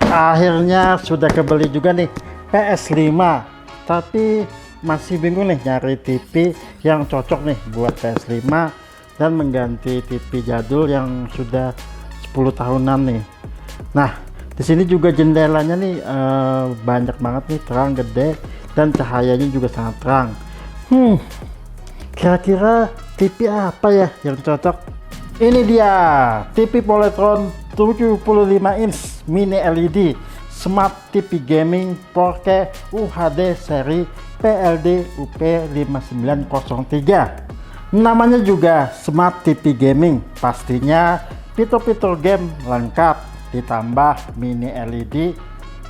Akhirnya sudah kebeli juga nih PS5, tapi masih bingung nih nyari TV yang cocok nih buat PS5 dan mengganti TV jadul yang sudah 10 tahunan nih. Nah, di sini juga jendelanya nih banyak banget nih, terang, gede, dan cahayanya juga sangat terang. Kira-kira TV apa ya yang cocok? Ini dia TV Polytron 75 inch mini LED Smart TV Gaming 4K UHD seri PLD UP5903. Namanya juga Smart TV Gaming, pastinya fitur-fitur game lengkap, ditambah mini LED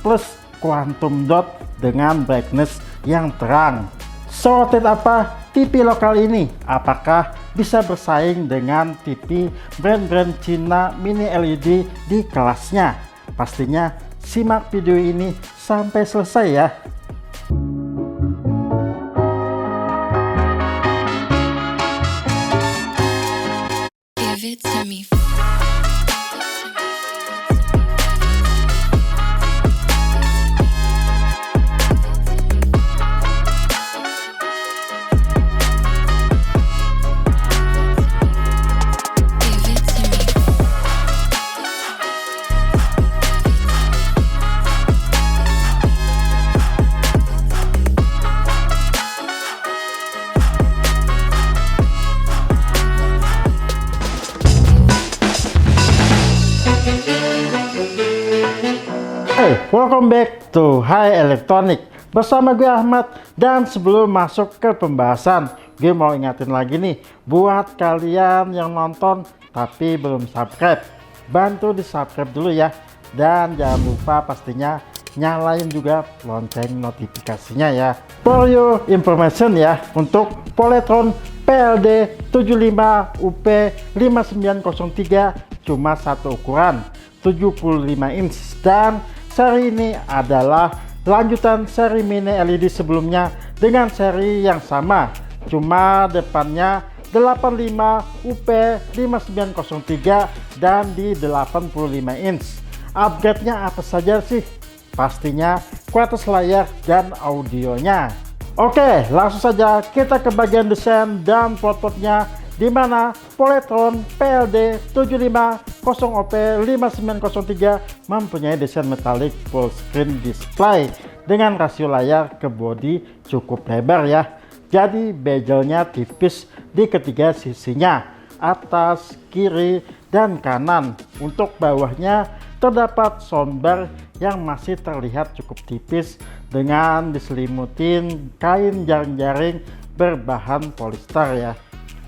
plus quantum dot dengan brightness yang terang. Sorted apa TV lokal ini? Apakah bisa bersaing dengan TV brand-brand Cina mini LED di kelasnya? Pastinya simak video ini sampai selesai ya. Give it to me. Welcome back to Hai Elektronik bersama gue Ahmad. Dan sebelum masuk ke pembahasan, gue mau ingatin lagi nih buat kalian yang nonton tapi belum subscribe, bantu di subscribe dulu ya. Dan jangan lupa pastinya nyalain juga lonceng notifikasinya ya. For your information ya, untuk Polytron PLD 75 UP5903 cuma satu ukuran 75 inch, dan seri ini adalah lanjutan seri mini LED sebelumnya dengan seri yang sama, cuma depannya 85 UP5903 dan di 85 inch. Upgrade-nya apa saja sih? Pastinya kualitas layar dan audionya. Oke, langsung saja kita ke bagian desain dan plot-plotnya, di mana Polytron PLD 750OP5903 mempunyai desain metalik full screen display dengan rasio layar ke bodi cukup lebar ya. Jadi bezelnya tipis di ketiga sisinya, atas, kiri, dan kanan. Untuk bawahnya terdapat soundbar yang masih terlihat cukup tipis dengan diselimutin kain jaring-jaring berbahan polyester ya,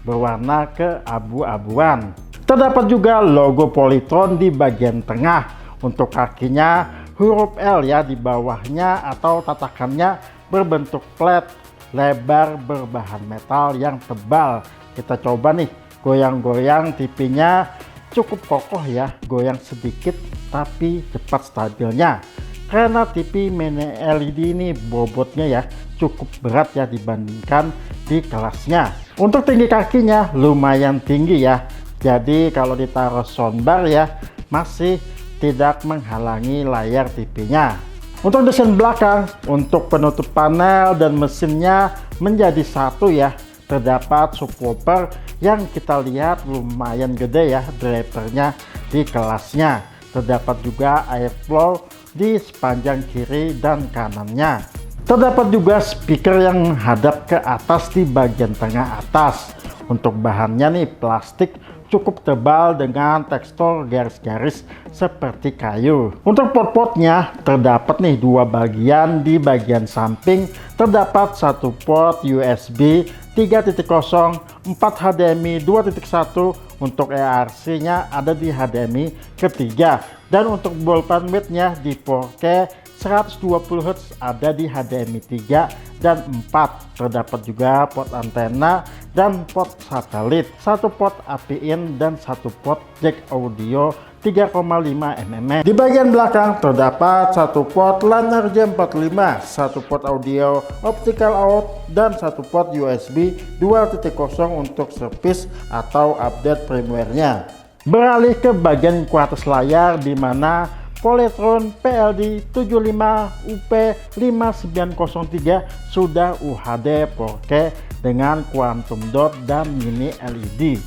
berwarna keabu-abuan. Terdapat juga logo Polytron di bagian tengah. Untuk kakinya huruf L ya di bawahnya, atau tatakannya berbentuk flat lebar berbahan metal yang tebal. Kita coba nih goyang-goyang, TV-nya cukup kokoh ya, goyang sedikit tapi cepat stabilnya. Karena TV mini LED ini bobotnya ya cukup berat ya dibandingkan di kelasnya. Untuk tinggi kakinya lumayan tinggi ya, jadi kalau ditaruh soundbar ya masih tidak menghalangi layar TV-nya. Untuk desain belakang, untuk penutup panel dan mesinnya menjadi satu ya. Terdapat subwoofer yang kita lihat lumayan gede ya drivernya di kelasnya. Terdapat juga airflow di sepanjang kiri dan kanannya. Terdapat juga speaker yang menghadap ke atas di bagian tengah atas. Untuk bahannya nih plastik cukup tebal dengan tekstur garis-garis seperti kayu. Untuk port-portnya terdapat nih dua bagian. Di bagian samping terdapat satu port USB 3.0, 4 HDMI 2.1, untuk ERC nya ada di HDMI ketiga, dan untuk ball bandwidth-nya di 4K 120 Hz ada di HDMI 3 dan 4. Terdapat juga port antena dan port satelit, satu port API in dan satu port jack audio 3,5 mm. Di bagian belakang terdapat satu port LAN RJ45, satu port audio optical out, dan satu port USB 2.0 untuk service atau update firmware-nya. Beralih ke bagian kualitas layar, di mana Polytron PLD 75 UP5903 sudah UHD 4K dengan quantum dot dan mini LED.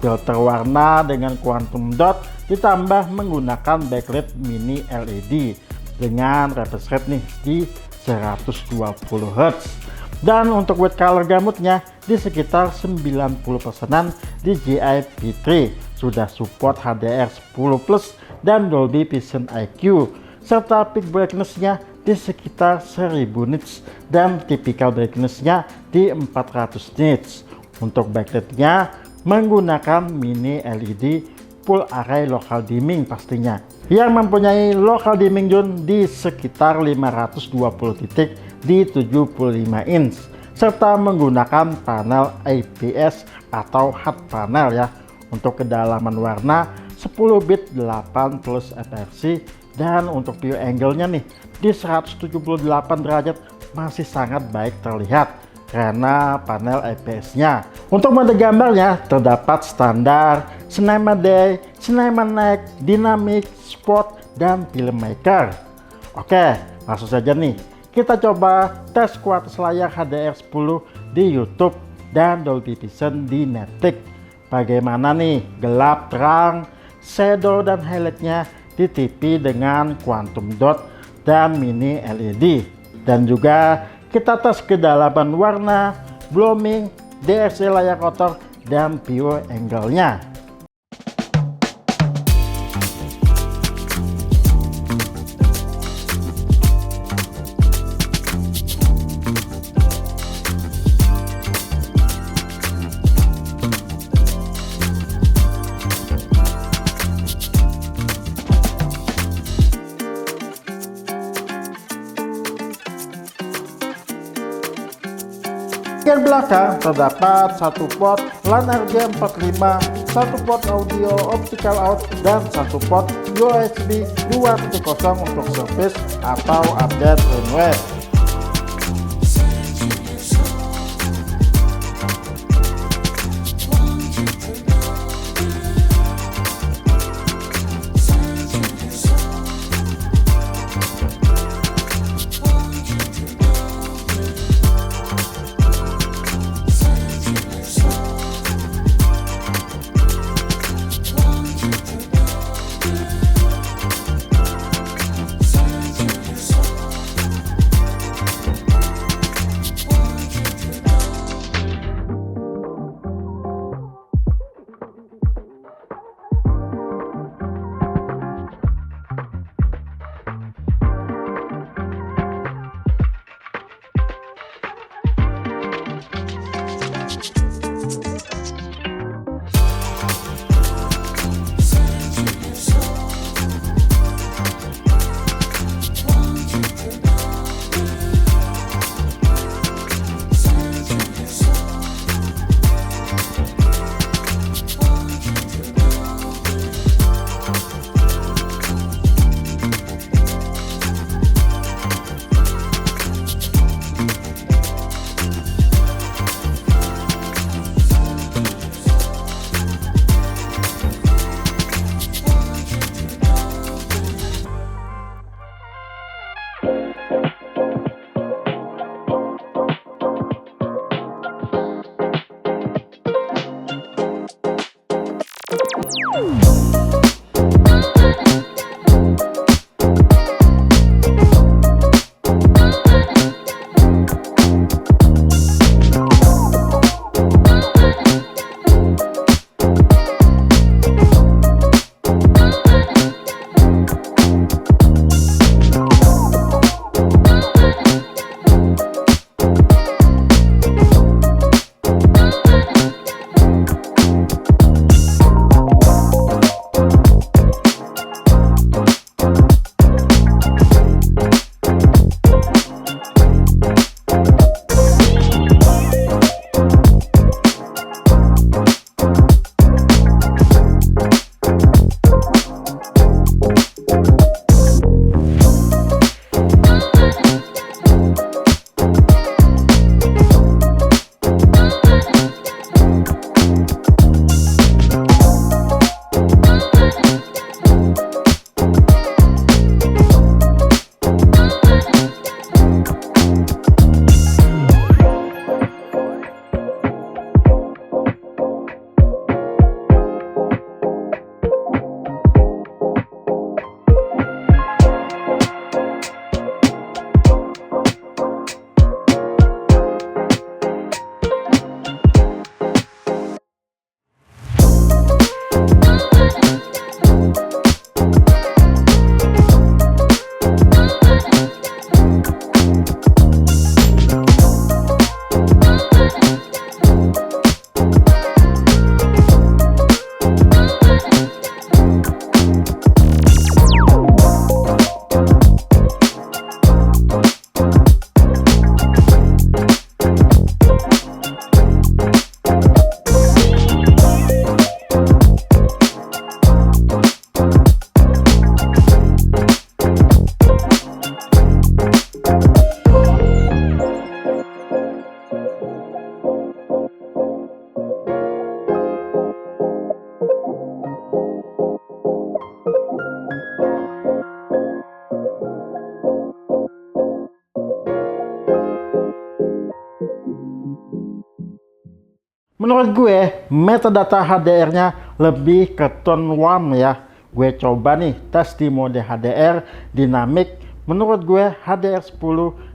Filter warna dengan quantum dot ditambah menggunakan backlight mini LED dengan refresh rate nih di 120 Hz. Dan untuk white color gamutnya di sekitar 90%-an DJI P3 sudah support HDR10 Plus dan Dolby Vision IQ, serta peak brightness-nya di sekitar 1000 nits dan typical brightness-nya di 400 nits. Untuk backlight-nya menggunakan mini LED full array local dimming pastinya, yang mempunyai local dimming zone di sekitar 520 titik di 75 inch, serta menggunakan panel IPS atau hard panel ya. Untuk kedalaman warna 10 bit 8 plus FRC, dan untuk view angle-nya nih di 178 derajat masih sangat baik terlihat karena panel IPS-nya. Untuk mode gambarnya terdapat standar, Cinema Day, Cinema Night, Dynamic, Sport, dan Filmmaker. Oke, langsung saja nih kita coba tes kualitas layar HDR10 di YouTube dan Dolby Vision di Netflix. Bagaimana nih gelap, terang, shadow, dan highlightnya di TV dengan quantum dot dan mini LED. Dan juga kita tes kedalaman warna, blooming, DSC layar kotor, dan view angle-nya. Bagian belakang terdapat satu port LAN RJ45, satu port audio optical out, dan satu port USB 2.0 untuk service atau update firmware. Menurut gue, metadata HDR-nya lebih ke tone warm ya. Gue coba nih tes di mode HDR dinamik. Menurut gue HDR 10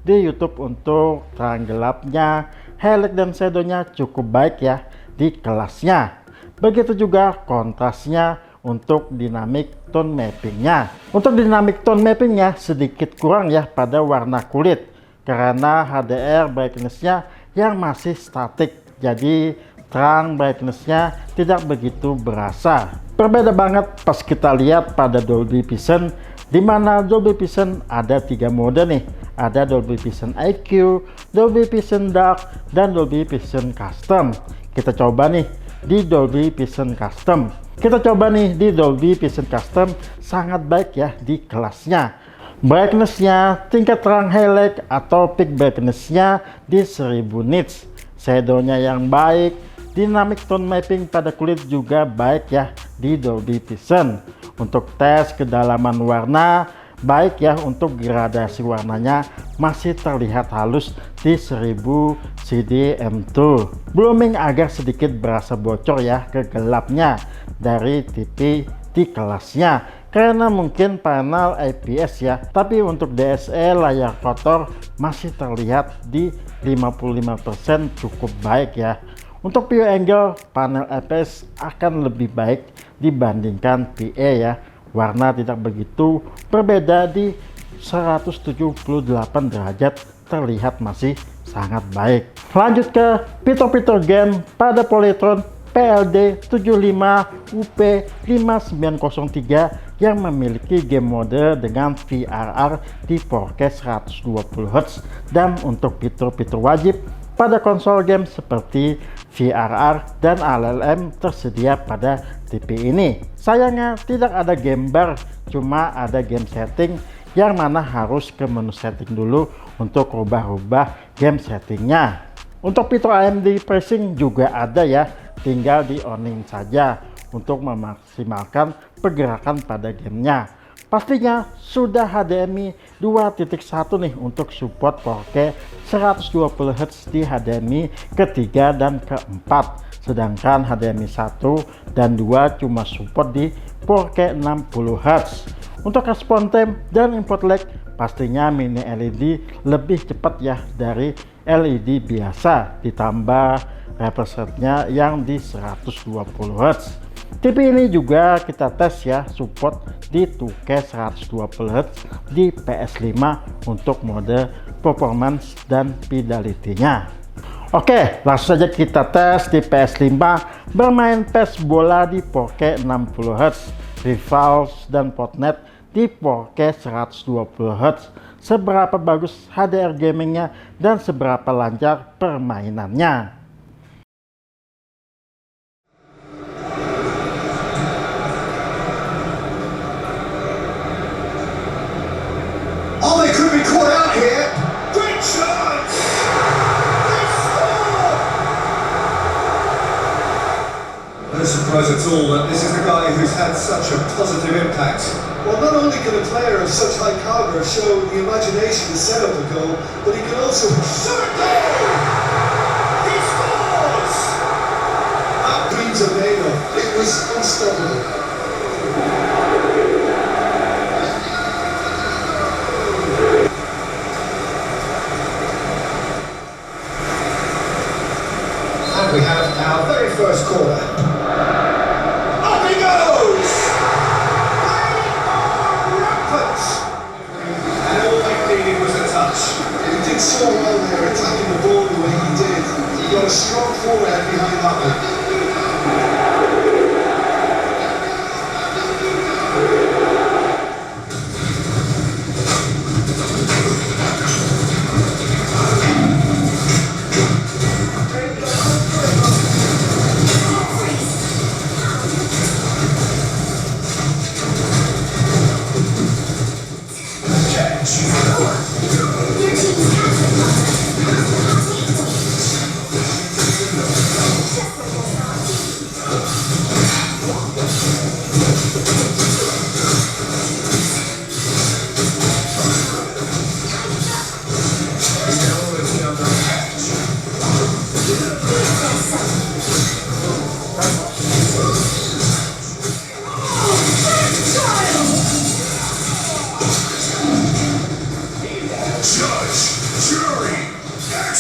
di YouTube untuk terang gelapnya, highlight dan shadownya cukup baik ya di kelasnya. Begitu juga kontrasnya untuk dynamic tone mappingnya. Untuk dynamic tone mappingnya sedikit kurang ya pada warna kulit karena HDR brightness-nya yang masih statik. Jadi terang brightness-nya tidak begitu berasa. Berbeda banget pas kita lihat pada Dolby Vision, di mana Dolby Vision ada 3 mode nih. Ada Dolby Vision IQ, Dolby Vision Dark, dan Dolby Vision Custom. Kita coba nih di Dolby Vision Custom. Dolby Vision Custom sangat baik ya di kelasnya. Brightness-nya, tingkat terang highlight atau peak brightness-nya di 1000 nits. Shadow-nya yang baik, dynamic tone mapping pada kulit juga baik ya di Dolby Vision. Untuk tes kedalaman warna baik ya, untuk gradasi warnanya masih terlihat halus di 1000 CDM2. Blooming agak sedikit berasa bocor ya ke gelapnya dari TV di kelasnya karena mungkin panel IPS ya, tapi untuk DSL layar kotor masih terlihat di 55% cukup baik ya. Untuk view angle panel IPS akan lebih baik dibandingkan PA ya. Warna tidak begitu berbeda di 178 derajat, terlihat masih sangat baik. Lanjut ke fitur-fitur game pada Polytron PLD 75 UP5903 yang memiliki game mode dengan VRR di 4K 120Hz, dan untuk fitur-fitur wajib pada konsol game seperti VRR dan LLM tersedia pada TV ini. Sayangnya tidak ada game bar, cuma ada game setting yang mana harus ke menu setting dulu untuk rubah-rubah game settingnya. Untuk fitur AMD FreeSync juga ada ya, tinggal di onin saja untuk memaksimalkan pergerakan pada gamenya. Pastinya sudah HDMI 2.1 nih untuk support 4K 120Hz di HDMI ketiga dan keempat, sedangkan HDMI 1 dan 2 cuma support di 4K 60Hz. Untuk respon time dan input lag pastinya mini LED lebih cepat ya dari LED biasa, ditambah refresh rate-nya yang di 120Hz. TV ini juga kita tes ya, support di 2K 120Hz di PS5 untuk mode performance dan fidelity-nya. Oke, langsung saja kita tes di PS5 bermain PES bola di 4K 60Hz, Rivals dan Fortnite di 4K 120Hz. Seberapa bagus HDR gamingnya dan seberapa lancar permainannya. Oh, they could be caught out here. Great chance! They score! No surprise at all that this is a guy who's had such a positive impact. Well, not only can a player of such high caliber show the imagination to set up a goal, but he can also shoot a goal! He scores! That dreams are made of. It was unstoppable. We have our very first corner. Up he goes! They are rampant! And all they needed was a touch. He did so well there, attacking the ball the way he did. He got a strong forehand behind that one.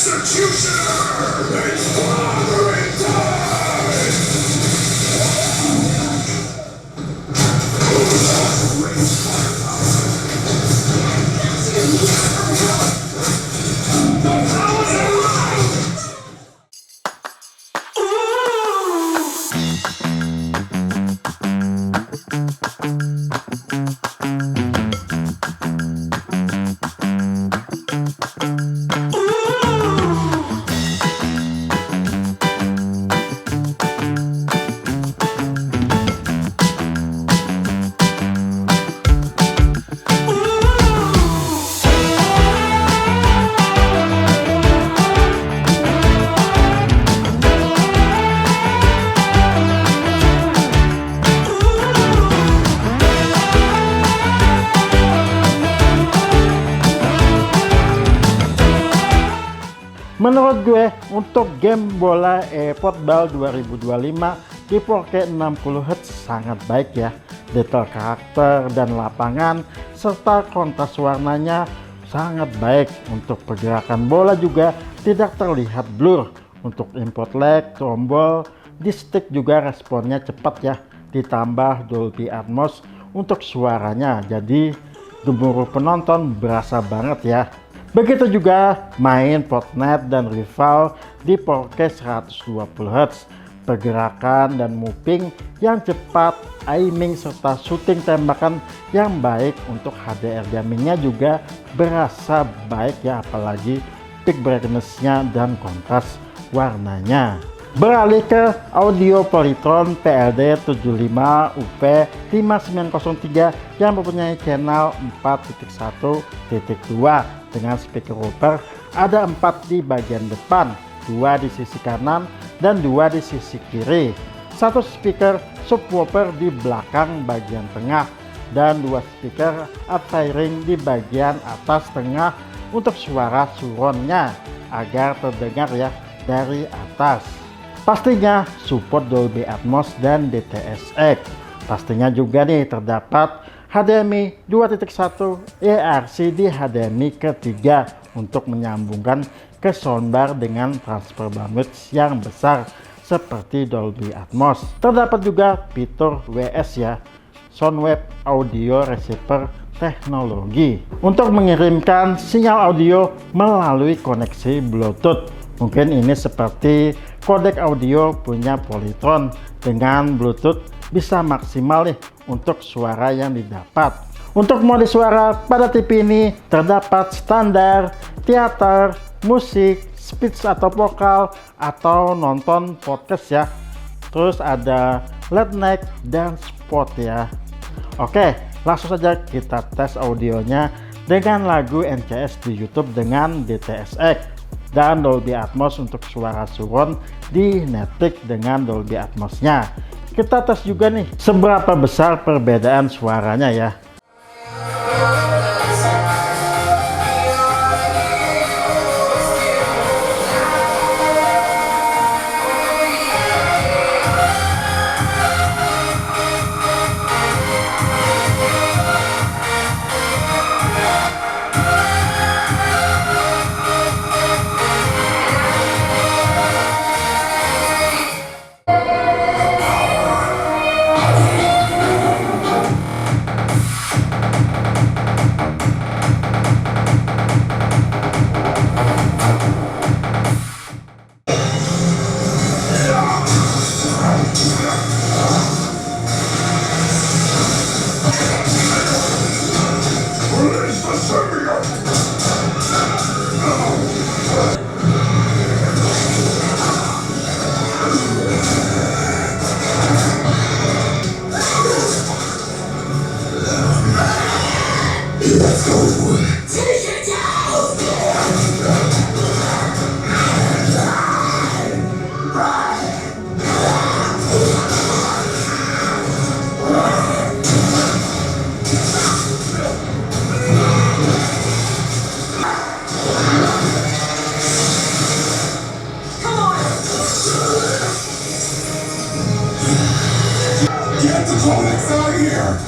Executioner! It's fathering time! Menurut gue, untuk game bola eFootball 2025 di 4K 60Hz sangat baik ya. Detail karakter dan lapangan serta kontras warnanya sangat baik. Untuk pergerakan bola juga tidak terlihat blur. Untuk input lag, tombol, di stick juga responnya cepat ya. Ditambah Dolby Atmos untuk suaranya, jadi gemuruh penonton berasa banget ya. Begitu juga main Fortnite dan Rival di 4K 120Hz. Pergerakan dan moving yang cepat, aiming serta shooting tembakan yang baik. Untuk HDR gamingnya juga berasa baik ya, apalagi peak brightness-nya dan kontras warnanya. Beralih ke audio Polytron PLD75 UP5903 yang mempunyai channel 4.1.2 dengan speaker woofer ada 4 di bagian depan, 2 di sisi kanan dan 2 di sisi kiri. Satu speaker subwoofer di belakang bagian tengah dan 2 speaker upfiring di bagian atas tengah untuk suara surroundnya agar terdengar ya dari atas. Pastinya support Dolby Atmos dan DTS:X. Pastinya juga nih terdapat HDMI 2.1 ERC di HDMI ketiga untuk menyambungkan ke soundbar dengan transfer bandwidth yang besar seperti Dolby Atmos. Terdapat juga fitur WS ya, Soundwave Audio Receiver teknologi untuk mengirimkan sinyal audio melalui koneksi Bluetooth. Mungkin ini seperti kodek audio punya Polytron. Dengan Bluetooth bisa maksimal nih untuk suara yang didapat. Untuk mode suara pada TV ini terdapat standar, teater, musik, speech atau vokal, atau nonton podcast ya. Terus ada late night dan sport ya. Oke, langsung saja kita tes audionya dengan lagu NCS di YouTube dengan DTS:X. Dan Dolby Atmos untuk suara surround di Netflix dengan Dolby Atmosnya. Kita tes juga nih seberapa besar perbedaan suaranya ya. Get the comics out of here!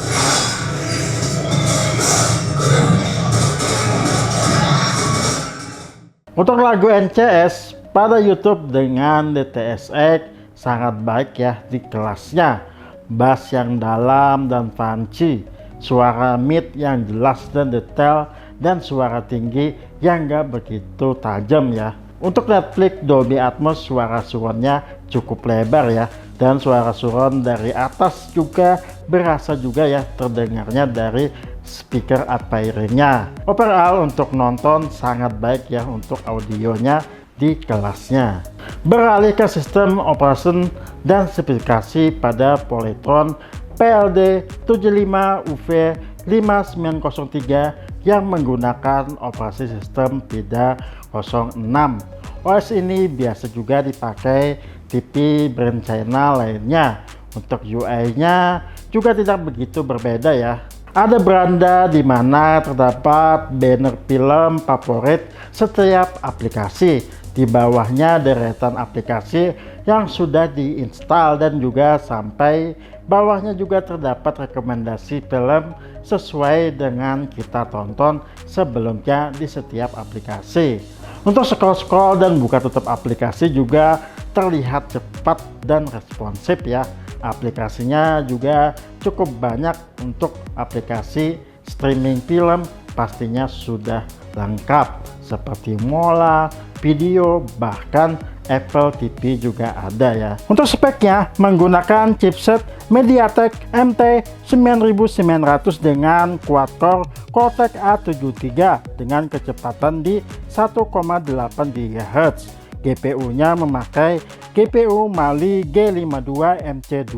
Untuk lagu NCS pada YouTube dengan DTS:X sangat baik ya di kelasnya. Bass yang dalam dan punchy, suara mid yang jelas dan detail, dan suara tinggi yang gak begitu tajam ya. Untuk Netflix Dolby Atmos suara surroundnya cukup lebar ya, dan suara surround dari atas juga berasa juga ya terdengarnya dari speaker upper-nya. Overall untuk nonton sangat baik ya untuk audionya di kelasnya. Beralih ke sistem operation dan spesifikasi pada Polytron PLD 75UV5903 yang menggunakan operasi sistem PIDA 06. OS ini biasa juga dipakai TV brand China lainnya. Untuk UI-nya juga tidak begitu berbeda ya. Ada beranda di mana terdapat banner film favorit setiap aplikasi. Di bawahnya deretan aplikasi yang sudah diinstal, dan juga sampai bawahnya juga terdapat rekomendasi film sesuai dengan kita tonton sebelumnya di setiap aplikasi. Untuk scroll dan buka tutup aplikasi juga terlihat cepat dan responsif ya. Aplikasinya juga cukup banyak. Untuk aplikasi streaming film pastinya sudah lengkap seperti Mola, video, bahkan Apple TV juga ada ya. Untuk speknya menggunakan chipset MediaTek MT9900 dengan quad-core Cortex A73 dengan kecepatan di 1,8 GHz. GPU-nya memakai GPU Mali G52 MC2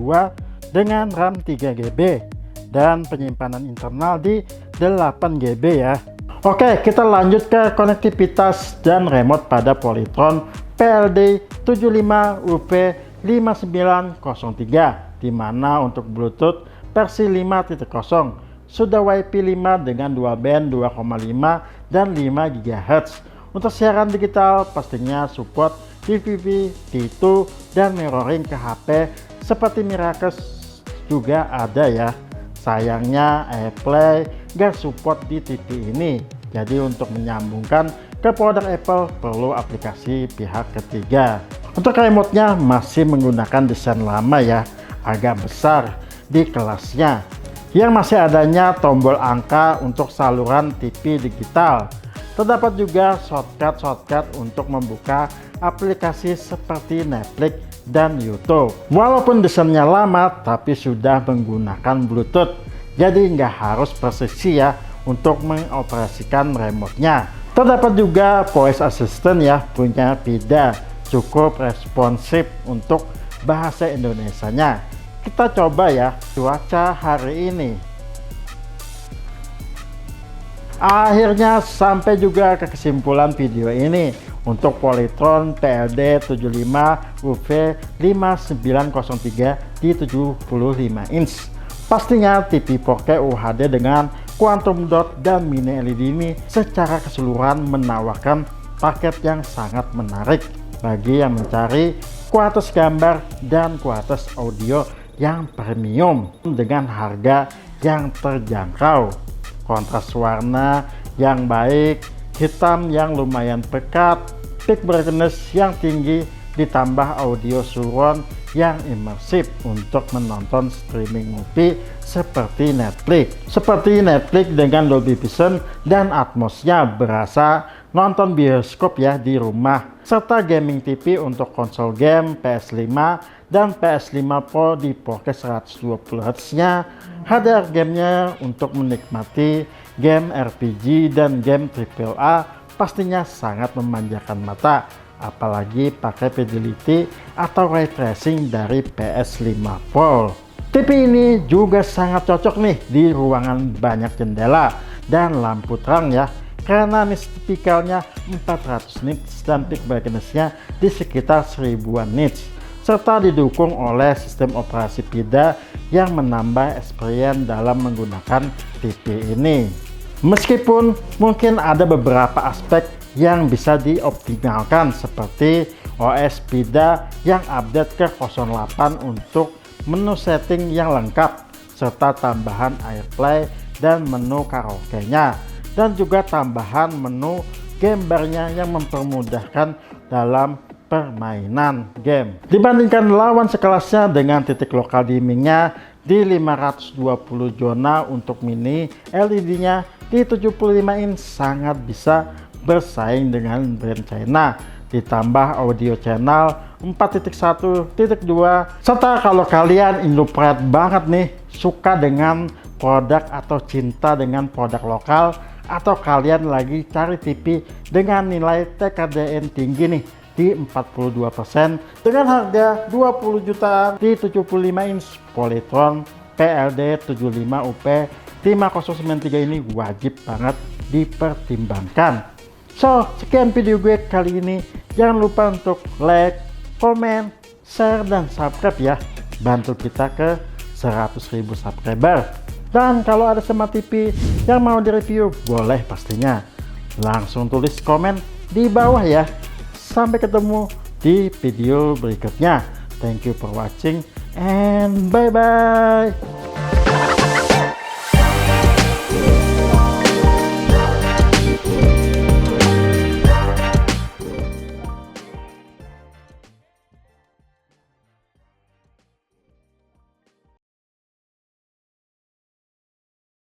dengan RAM 3GB dan penyimpanan internal di 8GB ya. Oke, kita lanjut ke konektivitas dan remote pada Polytron PLD 75UV5903, di mana untuk Bluetooth versi 5.0 sudah Wi-Fi 5 dengan dual band 2,5 dan 5 GHz. Untuk siaran digital pastinya support DVB, T2, dan mirroring ke HP seperti Miracles juga ada ya. Sayangnya AirPlay gak support di TV ini, jadi untuk menyambungkan ke produk Apple perlu aplikasi pihak ketiga. Untuk remote-nya masih menggunakan desain lama ya, agak besar di kelasnya, yang masih adanya tombol angka untuk saluran TV digital. Terdapat juga shortcut untuk membuka aplikasi seperti Netflix dan YouTube. Walaupun desainnya lama tapi sudah menggunakan Bluetooth, jadi nggak harus presisi ya untuk mengoperasikan remote-nya. Terdapat juga voice assistant ya, punya PIDA, cukup responsif untuk bahasa Indonesianya. Kita coba ya cuaca hari ini. Akhirnya sampai juga ke kesimpulan video ini. Untuk Polytron PLD 75UV5903 di 75 inch. Pastinya TV 4K UHD dengan quantum dot dan mini LED ini secara keseluruhan menawarkan paket yang sangat menarik bagi yang mencari kualitas gambar dan kualitas audio yang premium dengan harga yang terjangkau. Kontras warna yang baik, hitam yang lumayan pekat, peak brightness yang tinggi, ditambah audio surround yang imersif untuk menonton streaming movie seperti Netflix. Seperti Netflix dengan Dolby Vision dan Atmosnya berasa nonton bioskop ya di rumah. Serta gaming TV untuk konsol game PS5 dan PS5 Pro di 4K 120Hz nya. HDR gamenya untuk menikmati game RPG dan game AAA pastinya sangat memanjakan mata, apalagi pakai fidelity atau ray tracing dari PS5 Pro. TV ini juga sangat cocok nih di ruangan banyak jendela dan lampu terang ya, karena nits tipikalnya 400 nits dan peak brightness-nya di sekitar 1000-an nits, serta didukung oleh sistem operasi PIDA yang menambah experience dalam menggunakan TV ini. Meskipun mungkin ada beberapa aspek yang bisa dioptimalkan seperti OS PIDA yang update ke 08 untuk menu setting yang lengkap, serta tambahan AirPlay dan menu karaoke-nya, dan juga tambahan menu gambarnya yang mempermudahkan dalam permainan game. Dibandingkan lawan sekelasnya dengan titik lokal dimmingnya di 520 zona untuk mini LED-nya di 75 inch sangat bisa bersaing dengan brand China. Ditambah audio channel 4.1.2, serta kalau kalian Indopret banget nih, suka dengan produk atau cinta dengan produk lokal, atau kalian lagi cari TV dengan nilai TKDN tinggi nih di 42% dengan harga 20 jutaan di 75 inch Polytron PLD 75 UP 5093 ini wajib banget dipertimbangkan. So, sekian video gue kali ini. Jangan lupa untuk like, komen, share, dan subscribe ya. Bantu kita ke 100.000 subscriber. Dan kalau ada Smart TV yang mau direview, boleh pastinya. Langsung tulis komen di bawah ya. Sampai ketemu di video berikutnya. Thank you for watching and bye-bye.